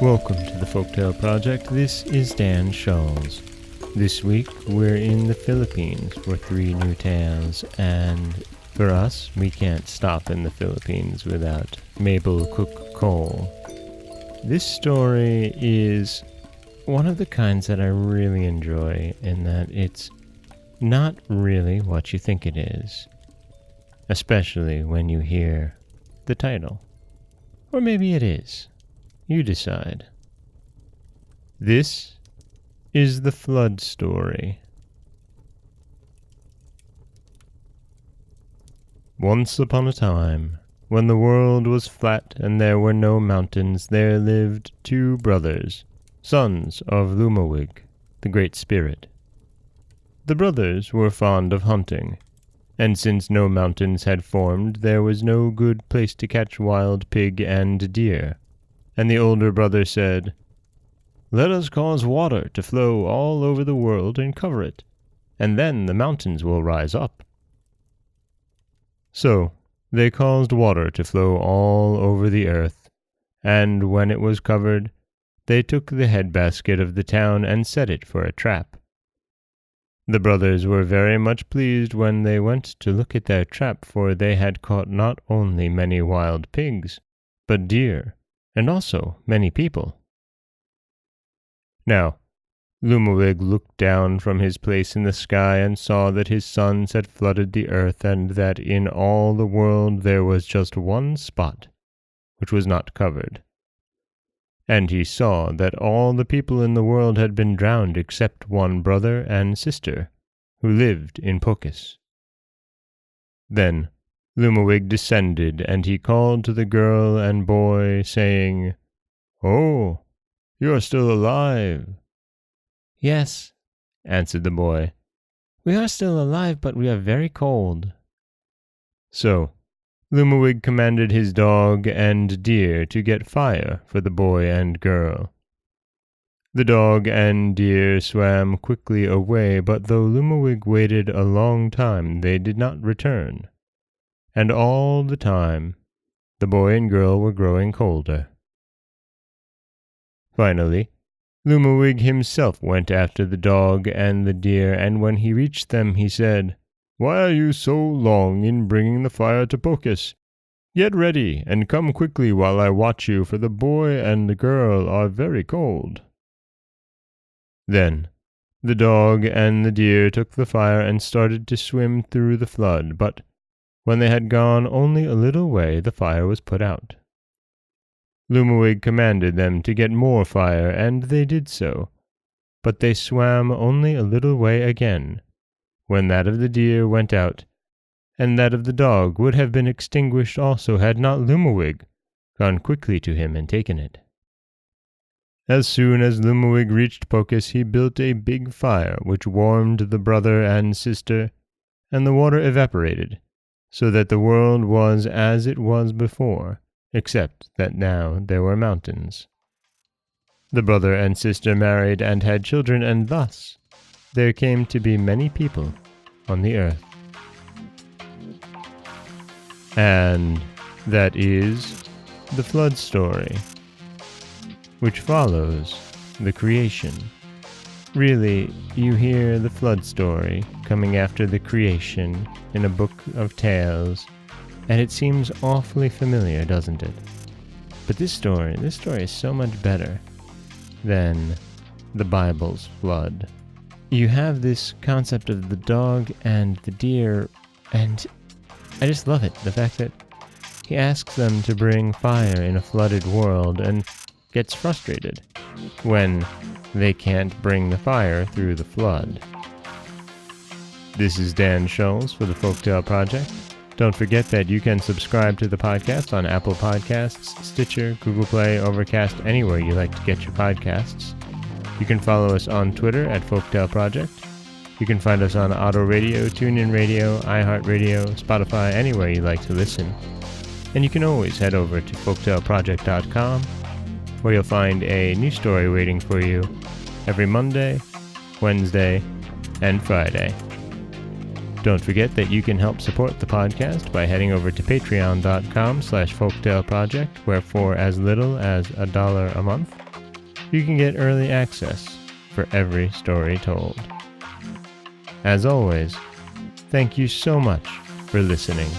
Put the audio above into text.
Welcome to the Folktale Project. This is Dan Scholes. This week we're in the Philippines for 3 new tales, and for us, we can't stop in the Philippines without Mabel Cook Cole. This story is one of the kinds that I really enjoy in that it's not really what you think it is, especially when you hear the title. Or maybe it is. You decide. This is the Flood Story. Once upon a time, when the world was flat and there were no mountains, there lived 2 brothers, sons of Lumawig, the Great Spirit. The brothers were fond of hunting, and since no mountains had formed, there was no good place to catch wild pig and deer. And the older brother said, "Let us cause water to flow all over the world and cover it, and then the mountains will rise up." So they caused water to flow all over the earth, and when it was covered, they took the head-basket of the town and set it for a trap. The brothers were very much pleased when they went to look at their trap, for they had caught not only many wild pigs, but deer, and also many people. Now, Lumawig looked down from his place in the sky and saw that his sons had flooded the earth, and that in all the world there was just one spot which was not covered. And he saw that all the people in the world had been drowned except one brother and sister, who lived in Pocus. Then Lumawig descended, and he called to the girl and boy, saying, "Oh, you are still alive." "Yes," answered the boy, "we are still alive, but we are very cold." So Lumawig commanded his dog and deer to get fire for the boy and girl. The dog and deer swam quickly away, but though Lumawig waited a long time, they did not return. And all the time, the boy and girl were growing colder. Finally, Lumawig himself went after the dog and the deer, and when he reached them, he said, "Why are you so long in bringing the fire to Pocus? Get ready, and come quickly while I watch you, for the boy and the girl are very cold." Then the dog and the deer took the fire and started to swim through the flood, but when they had gone only a little way, the fire was put out. Lumawig commanded them to get more fire, and they did so, but they swam only a little way again, when that of the deer went out, and that of the dog would have been extinguished also had not Lumawig gone quickly to him and taken it. As soon as Lumawig reached Pocus, he built a big fire which warmed the brother and sister, and the water evaporated, so that the world was as it was before, except that now there were mountains. The brother and sister married and had children, and thus there came to be many people on the earth. And that is the Flood Story, which follows the creation. Really, you hear the Flood Story coming after the creation in a book of tales, and it seems awfully familiar, doesn't it? But this story is so much better than the Bible's flood. You have this concept of the dog and the deer, and I just love it. The fact that he asks them to bring fire in a flooded world and gets frustrated when they can't bring the fire through the flood. This is Dan Scholes for the Folktale Project. Don't forget that you can subscribe to the podcast on Apple Podcasts, Stitcher, Google Play, Overcast, anywhere you like to get your podcasts. You can follow us on Twitter at Folktale Project. You can find us on Auto Radio, TuneIn Radio, iHeartRadio, Spotify, anywhere you like to listen. And you can always head over to folktaleproject.com, where you'll find a new story waiting for you every Monday, Wednesday, and Friday. Don't forget that you can help support the podcast by heading over to patreon.com/folktaleproject, where for as little as $1 a month, you can get early access for every story told. As always, thank you so much for listening.